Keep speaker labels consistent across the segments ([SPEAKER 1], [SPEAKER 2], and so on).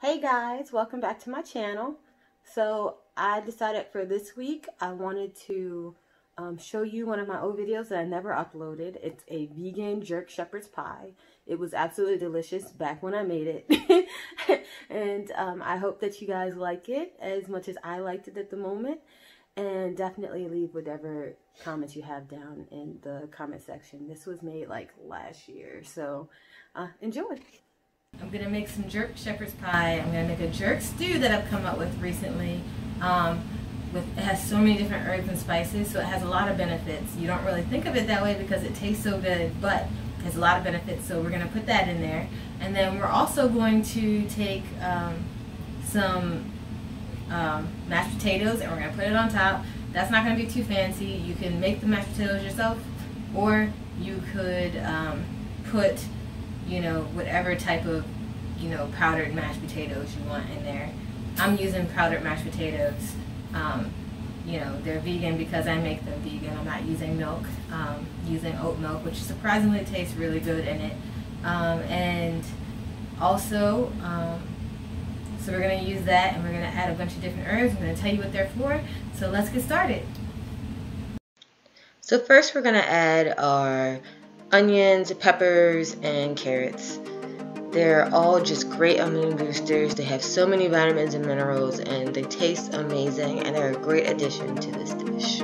[SPEAKER 1] Hey guys, welcome back to my channel. So I decided for this week I wanted to show you one of my old videos that I never uploaded. It's a vegan jerk shepherd's pie. It was absolutely delicious back when I made it. And I hope that you guys like it as much as I liked it at the moment. And definitely leave whatever comments you have down in the comment section. This was made like last year, so enjoy. I'm going to make some jerk shepherd's pie. I'm going to make a jerk stew that I've come up with recently. It has so many different herbs and spices, so it has a lot of benefits. You don't really think of it that way because it tastes so good, but it has a lot of benefits, so we're going to put that in there. And then we're also going to take some mashed potatoes and we're going to put it on top. That's not going to be too fancy. You can make the mashed potatoes yourself, or you could put whatever type of, powdered mashed potatoes you want in there. I'm using powdered mashed potatoes. They're vegan because I make them vegan. I'm not using milk. Using oat milk, which surprisingly tastes really good in it. And also, so we're going to use that, and we're going to add a bunch of different herbs. I'm going to tell you what they're for. So let's get started. So first we're going to add our onions, peppers, and carrots. They're all just great immune boosters. They have so many vitamins and minerals, and they taste amazing, and they're a great addition to this dish.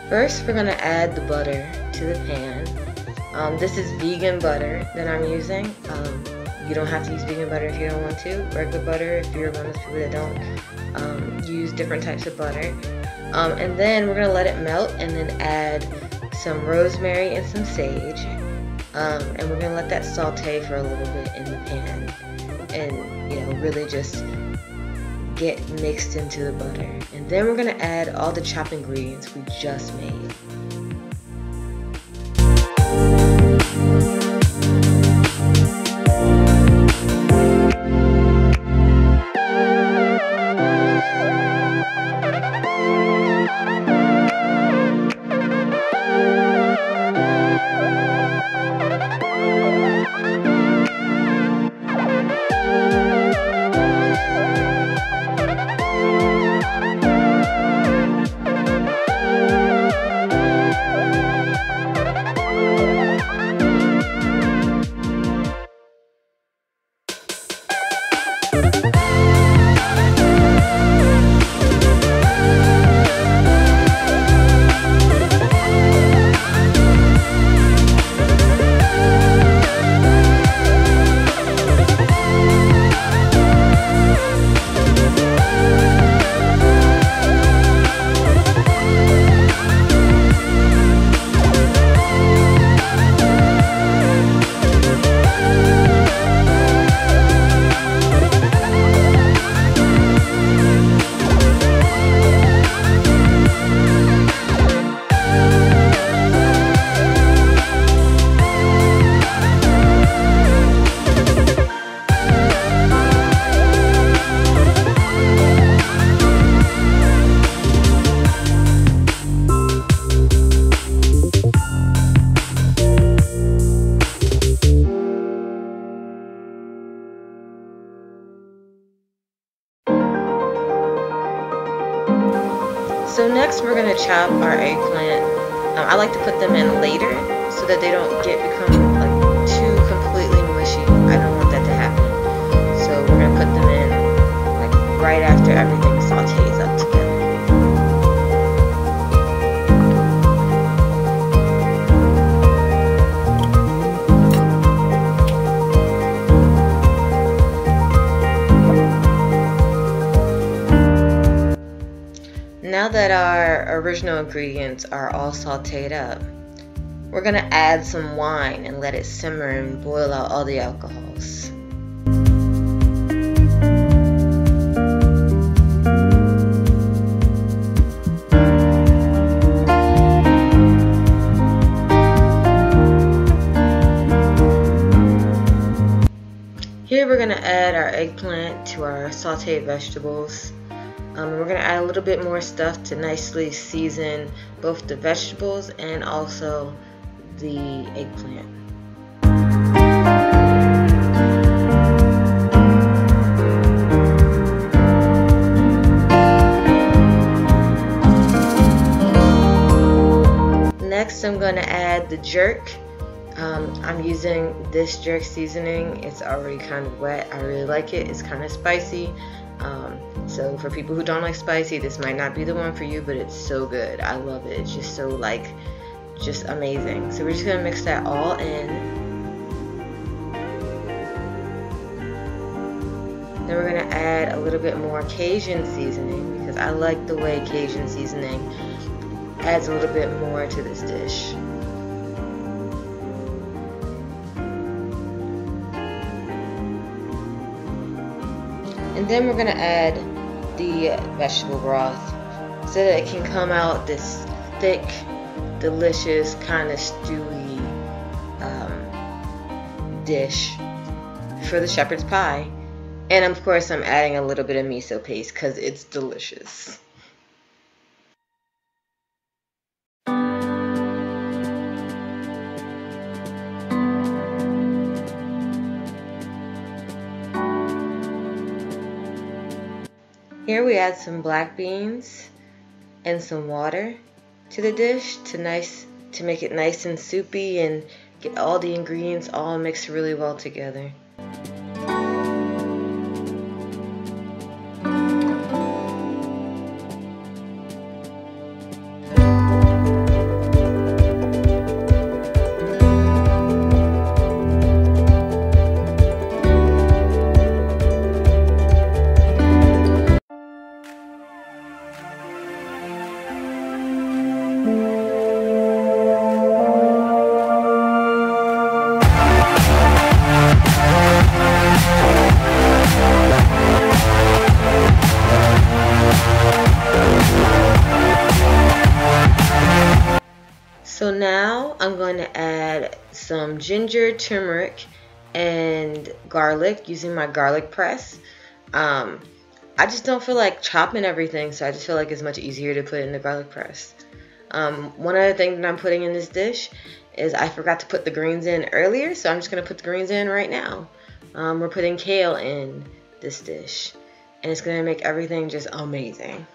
[SPEAKER 1] First, we're going to add the butter to the pan. This is vegan butter that I'm using. You don't have to use vegan butter if you don't want to. Regular butter, if you're one of those people that don't use different types of butter. And then we're going to let it melt and then add some rosemary and some sage. And we're going to let that saute for a little bit in the pan. And, really just get mixed into the butter. And then we're going to add all the chopped ingredients we just made. So next we're going to chop our eggplant I like to put them in later so that they don't become like too completely mushy. I don't want that to happen. So we're gonna put them in like right after everything sautés up together. Now that our original ingredients are all sauteed up, we're going to add some wine and let it simmer and boil out all the alcohols. Here we're going to add our eggplant to our sauteed vegetables. We're going to add a little bit more stuff to nicely season both the vegetables and also the eggplant. Next, I'm going to add the jerk. I'm using this jerk seasoning. It's already kind of wet. I really like it. It's kind of spicy. So for people who don't like spicy, this might not be the one for you, but it's so good. I love it. It's just so just amazing. So we're just gonna mix that all in. Then we're gonna add a little bit more Cajun seasoning because I like the way Cajun seasoning adds a little bit more to this dish. And then we're going to add the vegetable broth so that it can come out this thick, delicious, kind of stewy dish for the shepherd's pie. And of course I'm adding a little bit of miso paste because it's delicious. Here we add some black beans and some water to the dish to make it nice and soupy and get all the ingredients all mixed really well together. So now I'm going to add some ginger, turmeric, and garlic using my garlic press. I just don't feel like chopping everything, so I just feel like it's much easier to put in the garlic press. One other thing that I'm putting in this dish is I forgot to put the greens in earlier, so I'm just going to put the greens in right now. We're putting kale in this dish, and it's going to make everything just amazing.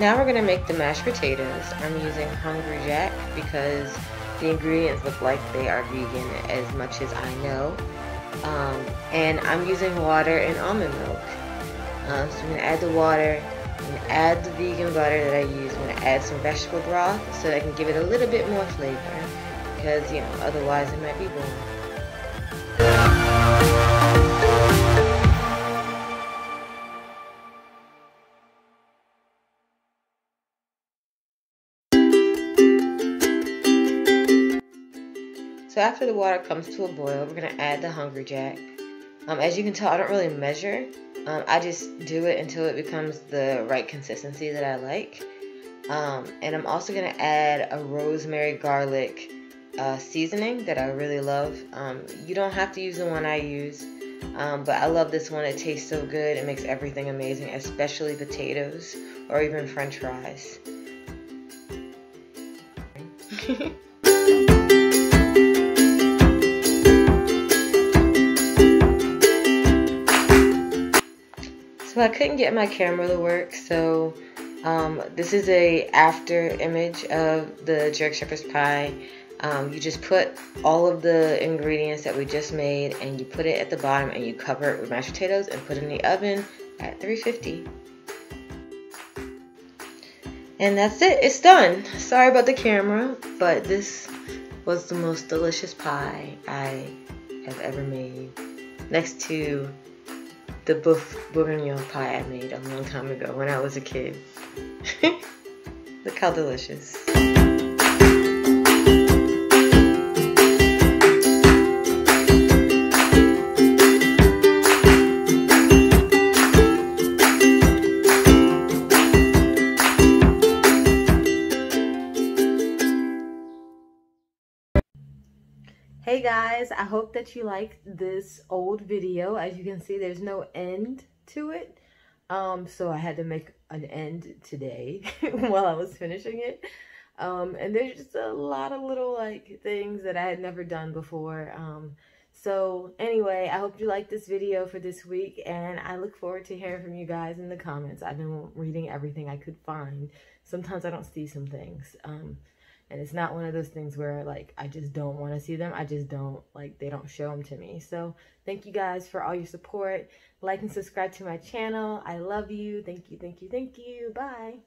[SPEAKER 1] now we're gonna make the mashed potatoes. I'm using Hungry Jack because the ingredients look like they are vegan as much as I know. And I'm using water and almond milk. So I'm gonna add the water, I'm gonna add the vegan butter that I use, I'm gonna add some vegetable broth so that I can give it a little bit more flavor because, you know, otherwise it might be boring. So after the water comes to a boil, we're going to add the Hungry Jack. As you can tell, I don't really measure. I just do it until it becomes the right consistency that I like. And I'm also going to add a rosemary garlic seasoning that I really love. You don't have to use the one I use, but I love this one. It tastes so good. It makes everything amazing, especially potatoes or even French fries. So I couldn't get my camera to work, so this is a after image of the jerk shepherd's pie. You just put all of the ingredients that we just made and you put it at the bottom and you cover it with mashed potatoes and put it in the oven at 350. And that's it, it's done. Sorry about the camera, but this was the most delicious pie I have ever made. Next to the boeuf bourguignon pie I made a long time ago when I was a kid. Look how delicious. Hey guys, I hope that you liked this old video. As you can see, there's no end to it. So I had to make an end today while I was finishing it. And there's just a lot of little like things that I had never done before. So anyway, I hope you liked this video for this week, and I look forward to hearing from you guys in the comments. I've been reading everything I could find. Sometimes I don't see some things. And it's not one of those things where, like, I just don't want to see them. I just don't, like, they don't show them to me. So, thank you guys for all your support. Like and subscribe to my channel. I love you. Thank you, thank you, thank you. Bye.